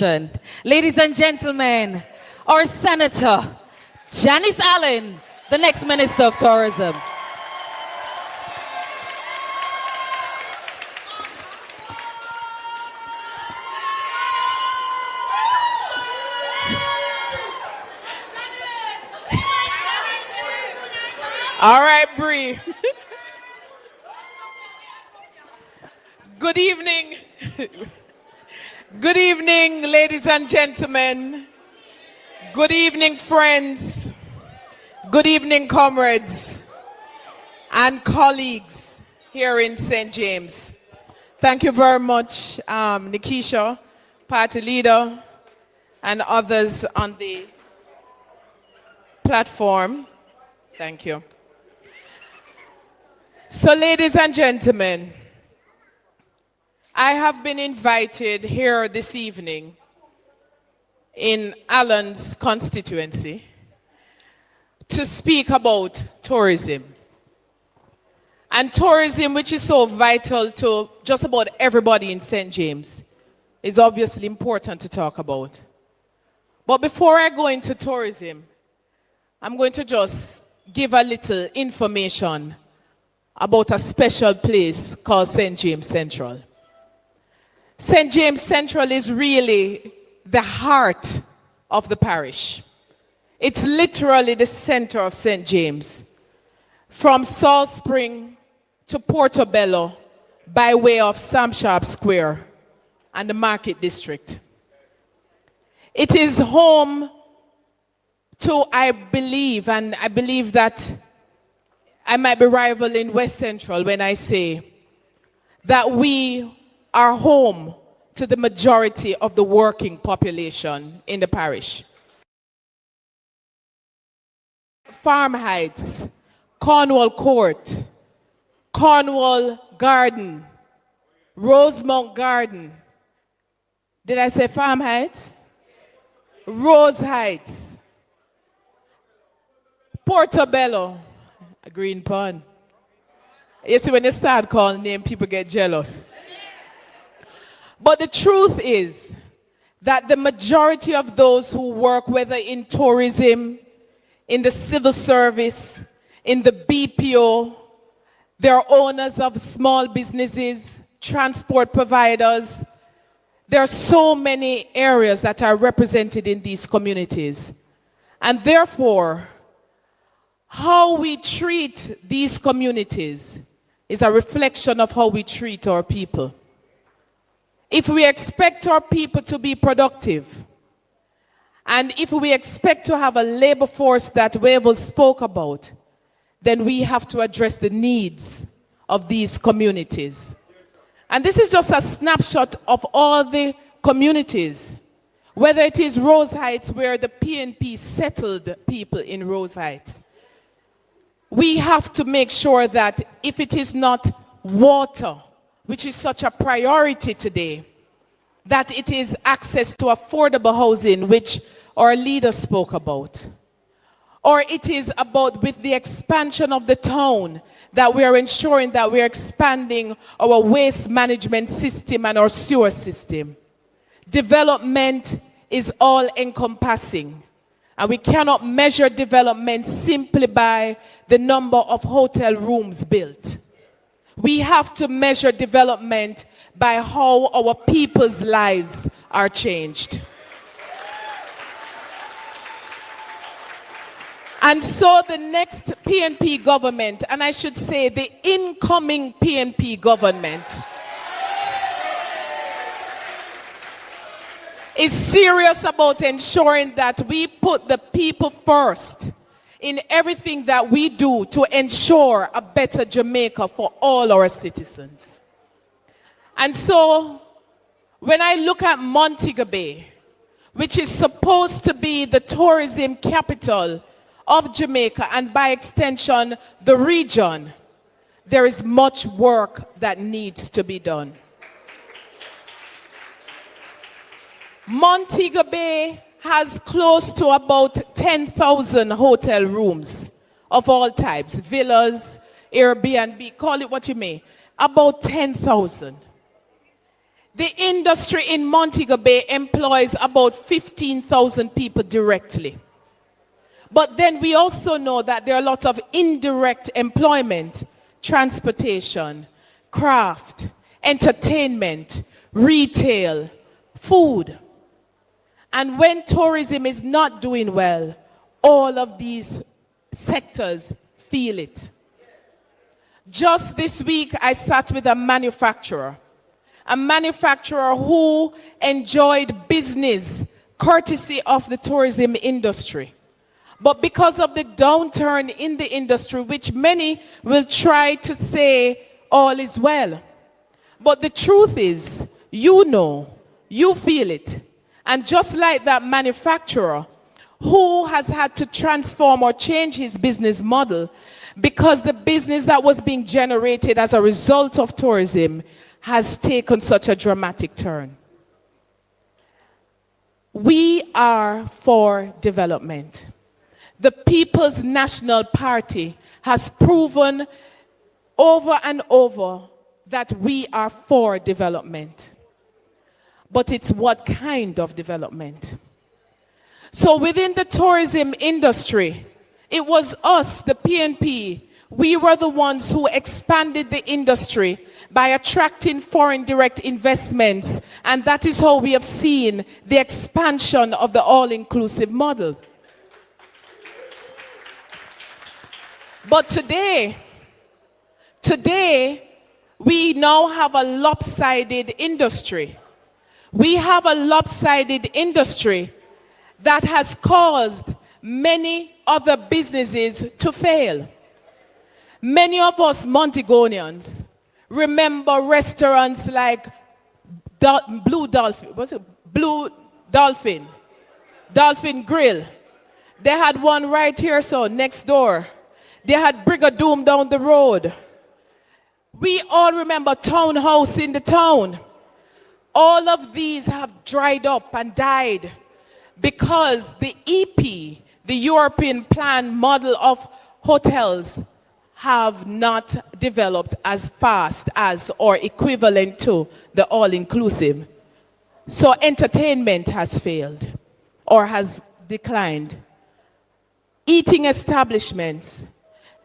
Ladies and gentlemen, our Senator, Janice Allen, the next Minister of Tourism. All right, Bree. Good evening. Good evening, ladies and gentlemen. Good evening, friends. Good evening, comrades and colleagues here in St. James. Thank you very much, Nikisha, party leader, and others on the platform. Thank you. So, ladies and gentlemen, I have been invited here this evening in Alan's constituency to speak about tourism. And tourism, which is so vital to just about everybody in St. James, is obviously important to talk about. But before I go into tourism, I'm going to just give a little information about a special place called St. James Central. St. James Central is really the heart of the parish. It's literally the center of St. James, from Salt Spring to Portobello by way of Sam Sharp Square and the Market District. It is home to, I believe that I might be rivaling West Central when I say that we are home to the majority of the working population in the parish. Farm Heights, Cornwall Court, Cornwall Garden, Rosemount Garden. Did I say Farm Heights? Rose Heights, Portobello, a green pond. You see, when you start calling names, people get jealous. But the truth is that the majority of those who work, whether in tourism, in the civil service, in the BPO, they're owners of small businesses, transport providers. There are so many areas that are represented in these communities. And therefore, how we treat these communities is a reflection of how we treat our people. If we expect our people to be productive, and if we expect to have a labor force that Wavell spoke about, then we have to address the needs of these communities. And this is just a snapshot of all the communities, whether it is Rose Heights, where the PNP settled people in Rose Heights. We have to make sure that if it is not water, which is such a priority today, that it is access to affordable housing, which our leader spoke about. Or it is about, with the expansion of the town, that we are ensuring that we are expanding our waste management system and our sewer system. Development is all encompassing. And we cannot measure development simply by the number of hotel rooms built. We have to measure development by how our people's lives are changed. And so the next PNP government, and I should say the incoming PNP government, is serious about ensuring that we put the people first in everything that we do to ensure a better Jamaica for all our citizens. And so, when I look at Montego Bay, which is supposed to be the tourism capital of Jamaica and by extension the region, there is much work that needs to be done. Montego Bay has close to about 10,000 hotel rooms of all types, villas, Airbnb, call it what you may, about 10,000. The industry in Montego Bay employs about 15,000 people directly. But then we also know that there are a lot of indirect employment, transportation, craft, entertainment, retail, food. And when tourism is not doing well, all of these sectors feel it. Just this week, I sat with a manufacturer who enjoyed business courtesy of the tourism industry. But because of the downturn in the industry, which many will try to say all is well. But the truth is, you know, you feel it. And just like that manufacturer who has had to transform or change his business model because the business that was being generated as a result of tourism has taken such a dramatic turn. We are for development. The People's National Party has proven over and over that we are for development. But it's what kind of development? So within the tourism industry, it was us, the PNP, we were the ones who expanded the industry by attracting foreign direct investments, and that is how we have seen the expansion of the all-inclusive model. But today, we now have a lopsided industry. We have a lopsided industry that has caused many other businesses to fail. Many of us Montegonians remember restaurants like Blue Dolphin Grill. They had one right here, so next door. They had Brigadoon down the road. We all remember Townhouse in the town. All of these have dried up and died because the EP, the European plan model of hotels, have not developed as fast as or equivalent to the all-inclusive. So entertainment has failed or has declined. Eating establishments.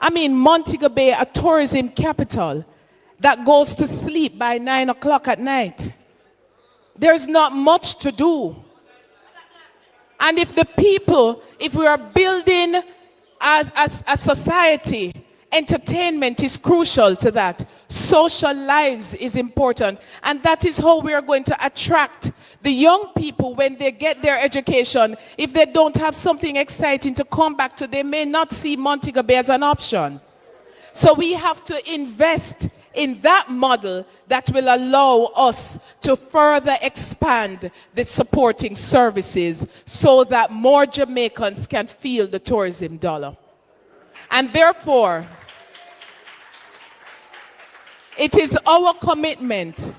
I mean, Montego Bay, a tourism capital that goes to sleep by 9 o'clock at night. There's not much to do. And if we are building as a society, entertainment is crucial to that. Social lives is important. And that is how we are going to attract the young people when they get their education. If they don't have something exciting to come back to, they may not see Montego Bay as an option. So we have to invest in that model that will allow us to further expand the supporting services so that more Jamaicans can feel the tourism dollar. And therefore, it is our commitment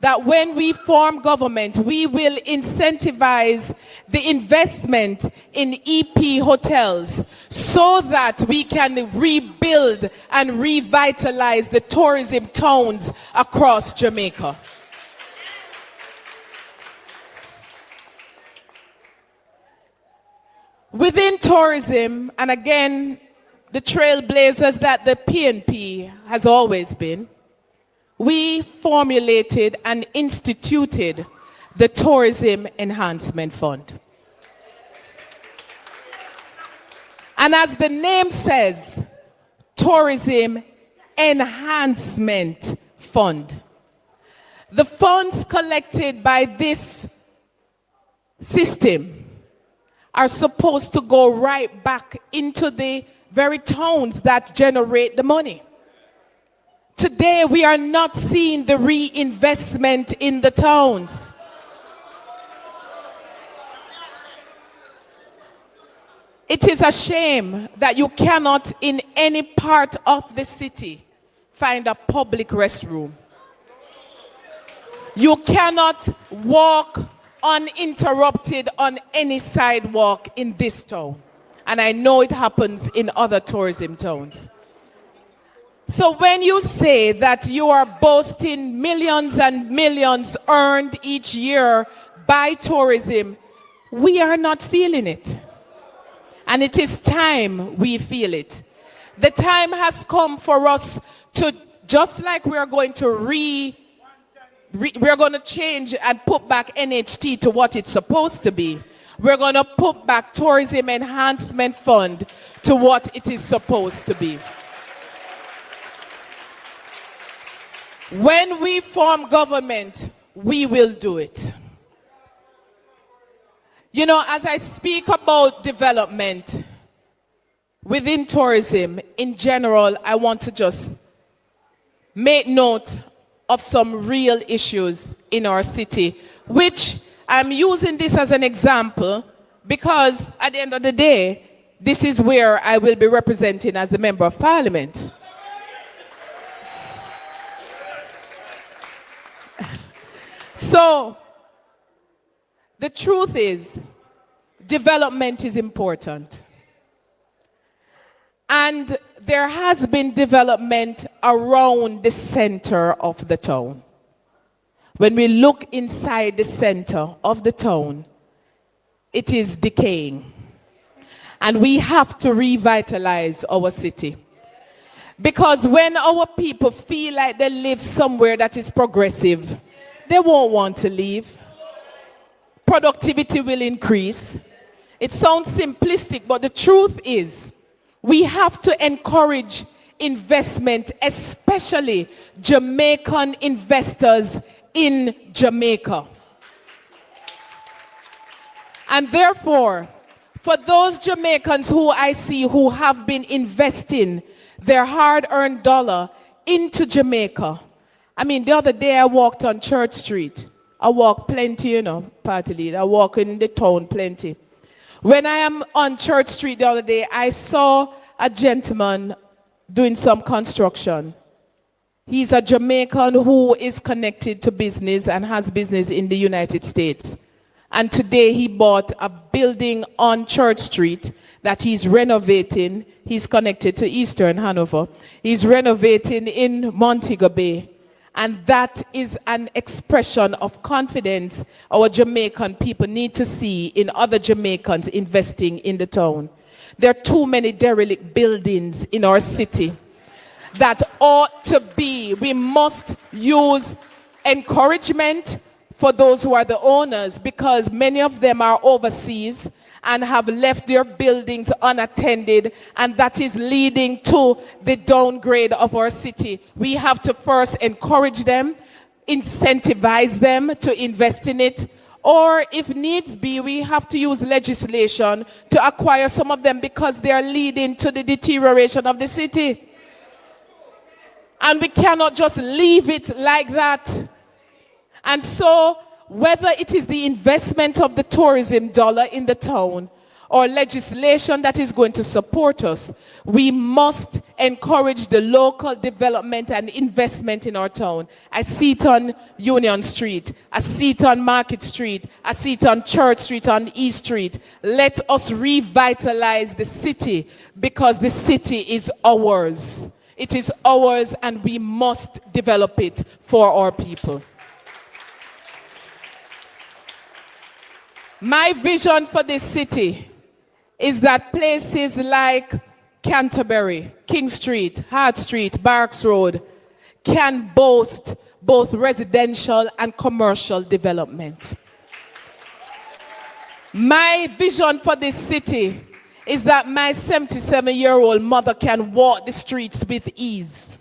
that when we form government, we will incentivize the investment in EP hotels so that we can rebuild and revitalize the tourism towns across Jamaica. Within tourism, and again, the trailblazers that the PNP has always been, we formulated and instituted the Tourism Enhancement Fund. And as the name says, Tourism Enhancement Fund. The funds collected by this system are supposed to go right back into the very towns that generate the money. Today, we are not seeing the reinvestment in the towns. It is a shame that you cannot, in any part of the city, find a public restroom. You cannot walk uninterrupted on any sidewalk in this town. And I know it happens in other tourism towns. So when you say that you are boasting millions and millions earned each year by tourism, we are not feeling it. And it is time we feel it. The time has come for us to, just like we are going to we're going to change and put back NHT to what it's supposed to be. We're going to put back Tourism Enhancement Fund to what it is supposed to be. When we form government, we will do it. You know, as I speak about development within tourism in general, I want to just make note of some real issues in our city, which I'm using this as an example because at the end of the day, this is where I will be representing as the Member of Parliament. So, the truth is, development is important. And there has been development around the center of the town. When we look inside the center of the town, it is decaying. And we have to revitalize our city. Because when our people feel like they live somewhere that is progressive, they won't want to leave. Productivity will increase. It sounds simplistic, but the truth is, we have to encourage investment, especially Jamaican investors in Jamaica. And therefore, for those Jamaicans who I see who have been investing their hard-earned dollar into Jamaica, I mean, the other day I walked on Church Street. I walk plenty, you know, party lead. I walk in the town plenty. When I am on Church Street the other day, I saw a gentleman doing some construction. He's a Jamaican who is connected to business and has business in the United States. And today he bought a building on Church Street that he's renovating. He's connected to Eastern Hanover. He's renovating in Montego Bay. And that is an expression of confidence our Jamaican people need to see in other Jamaicans investing in the town. There are too many derelict buildings in our city that ought to be. We must use encouragement for those who are the owners, because many of them are overseas and have left their buildings unattended, and that is leading to the downgrade of our city. We have to first encourage them, incentivize them to invest in it, or if needs be, we have to use legislation to acquire some of them because they are leading to the deterioration of the city. And we cannot just leave it like that. And so, whether it is the investment of the tourism dollar in the town or legislation that is going to support us, we must encourage the local development and investment in our town. I see it on Union Street. I see it on Market Street. I see it on Church Street, on East Street. Let us revitalize the city because the city is ours. It is ours and we must develop it for our people. My vision for this city is that places like Canterbury, King Street, Hart Street, Barracks Road can boast both residential and commercial development. My vision for this city is that my 77-year-old mother can walk the streets with ease.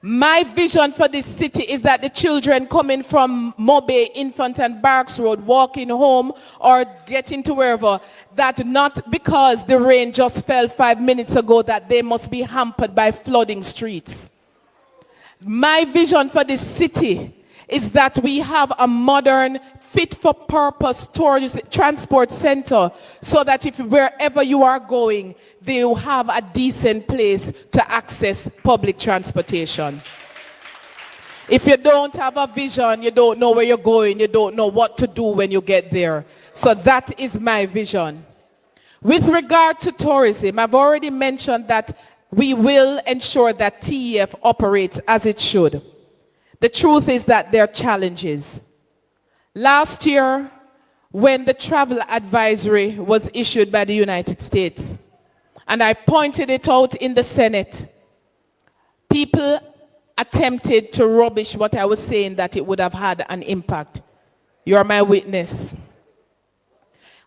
My vision for this city is that the children coming from Mobe, Infant and Barracks Road, walking home or getting to wherever, that not because the rain just fell 5 minutes ago that they must be hampered by flooding streets. My vision for this city is that we have a modern, fit-for-purpose transport center so that if wherever you are going, they will have a decent place to access public transportation. If you don't have a vision, you don't know where you're going, you don't know what to do when you get there. So that is my vision. With regard to tourism, I've already mentioned that we will ensure that TEF operates as it should. The truth is that there are challenges. Last year, when the travel advisory was issued by the United States, and I pointed it out in the Senate, people attempted to rubbish what I was saying, that it would have had an impact. You are my witness.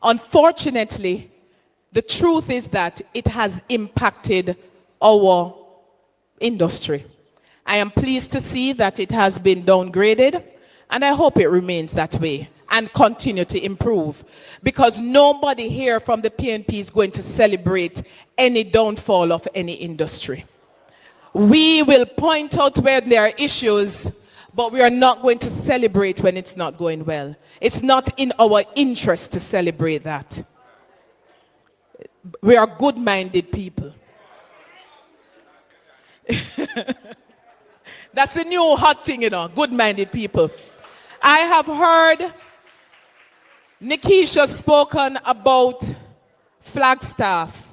Unfortunately, the truth is that it has impacted our industry. I am pleased to see that it has been downgraded, and I hope it remains that way and continue to improve, because nobody here from the PNP is going to celebrate any downfall of any industry. We will point out where there are issues, but we are not going to celebrate when it's not going well. It's not in our interest to celebrate that. We are good-minded people. That's the new hot thing, you know, good-minded people. I have heard Nikisha spoken about Flagstaff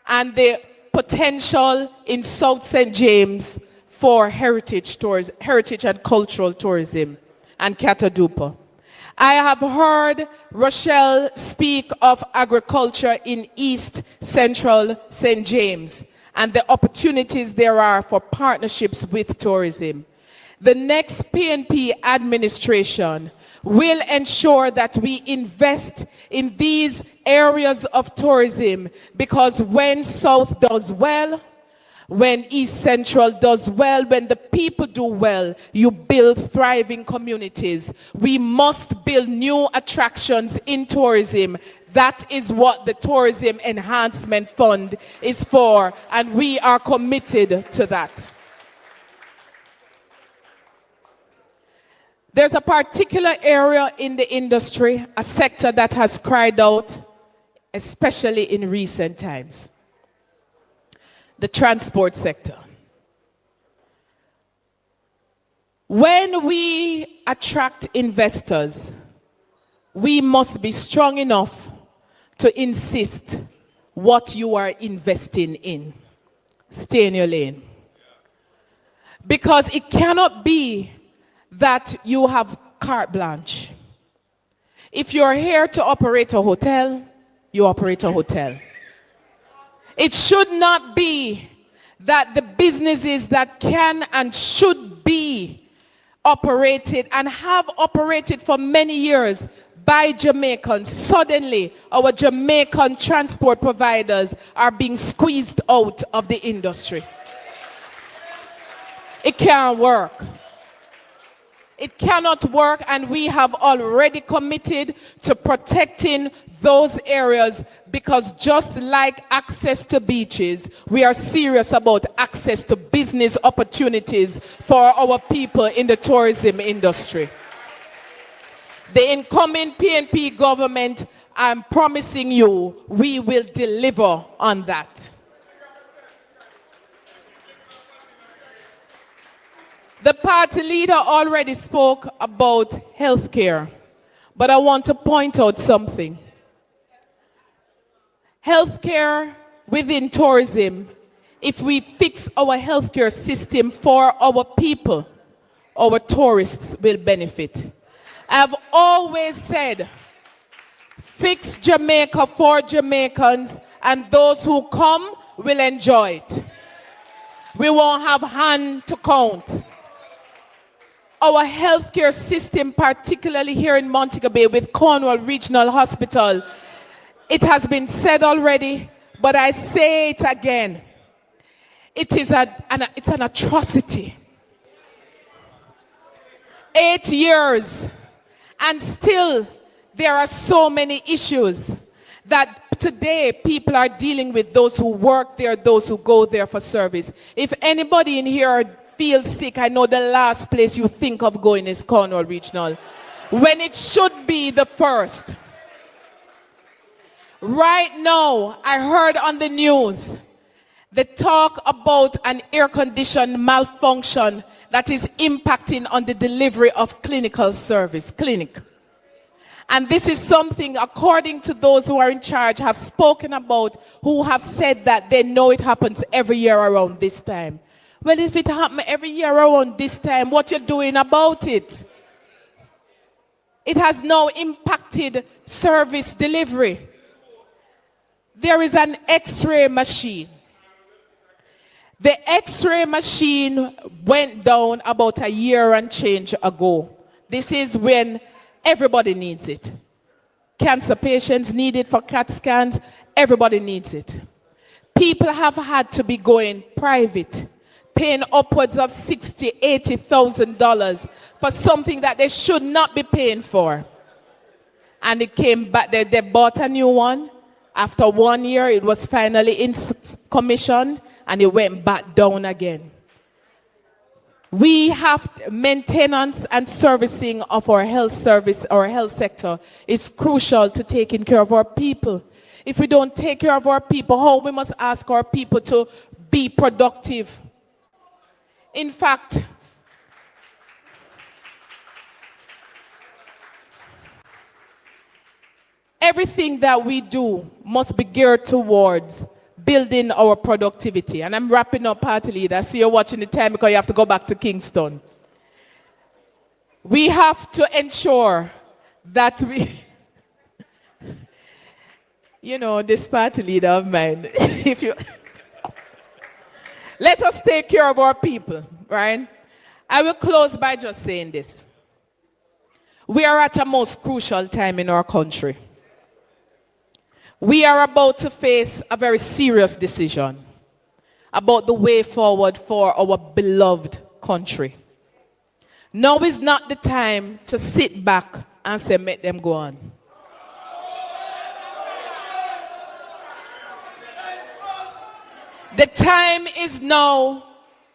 and the potential in South St. James for heritage and cultural tourism and Catadupa. I have heard Rochelle speak of agriculture in East Central St. James and the opportunities there are for partnerships with tourism. The next PNP administration will ensure that we invest in these areas of tourism, because when South does well, when East Central does well, when the people do well, you build thriving communities. We must build new attractions in tourism. That is what the Tourism Enhancement Fund is for, and we are committed to that. There's a particular area in the industry, a sector that has cried out, especially in recent times. The transport sector. When we attract investors, we must be strong enough to insist what you are investing in. Stay in your lane. Because it cannot be that you have carte blanche. If you're here to operate a hotel, you operate a hotel. It should not be that the businesses that can and should be operated and have operated for many years by Jamaicans, suddenly our Jamaican transport providers are being squeezed out of the industry. It can't work. It cannot work, and we have already committed to protecting those areas, because just like access to beaches, we are serious about access to business opportunities for our people in the tourism industry. The incoming PNP government, I'm promising you, we will deliver on that. The party leader already spoke about healthcare, but I want to point out something. Healthcare within tourism, if we fix our healthcare system for our people, our tourists will benefit. I've always said, fix Jamaica for Jamaicans, and those who come will enjoy it. We won't have hand to count. Our healthcare system, particularly here in Montego Bay with Cornwall Regional Hospital, it has been said already, but I say it again. It is it's an atrocity. 8 years, and still there are so many issues that today people are dealing with, those who work there, those who go there for service. If anybody in here feels sick, I know the last place you think of going is Cornwall Regional, when it should be the first. Right now, I heard on the news the talk about an air condition malfunction that is impacting on the delivery of clinical service, clinic. And this is something, according to those who are in charge, have spoken about, who have said that they know it happens every year around this time. Well, if it happens every year around this time, what you're doing about it? It has now impacted service delivery. There is an X-ray machine. The X-ray machine went down about a year and change ago. This is when everybody needs it. Cancer patients need it for CAT scans. Everybody needs it. People have had to be going private, paying upwards of $60,000, $80,000 for something that they should not be paying for. And it came back, they bought a new one. After 1 year, it was finally in commission, and it went back down again. We have maintenance and servicing of our health service, our health sector is crucial to taking care of our people. If we don't take care of our people, how we must ask our people to be productive? In fact, everything that we do must be geared towards building our productivity. And I'm wrapping up, Party Leader. I see you're watching the time because you have to go back to Kingston. We have to ensure that we, you know, this Party Leader of mine, if you, let us take care of our people, right? I will close by just saying this. We are at a most crucial time in our country. We are about to face a very serious decision about the way forward for our beloved country. Now is not the time to sit back and say, make them go on. The time is now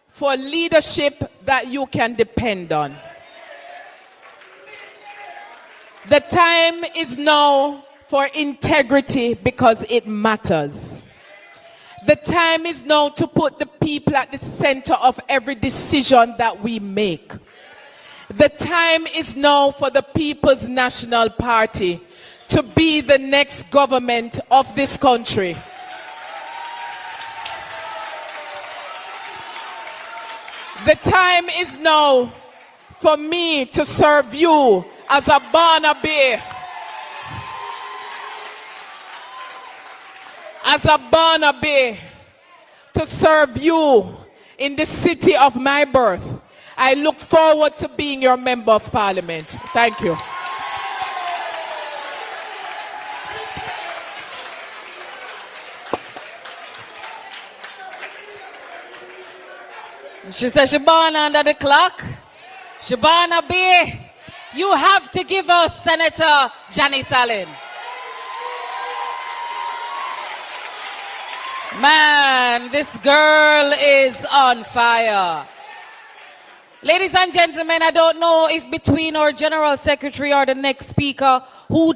for leadership that you can depend on. The time is now for integrity because it matters. The time is now to put the people at the center of every decision that we make. The time is now for the People's National Party to be the next government of this country. The time is now for me to serve you as a Barnaby. As a Barnaby, to serve you in the city of my birth. I look forward to being your member of parliament. Thank you. She said she born under the clock. She Barnaby. You have to give us Senator Janice Allen. Man, this girl is on fire. Ladies and gentlemen, I don't know if between our General Secretary or the next speaker, who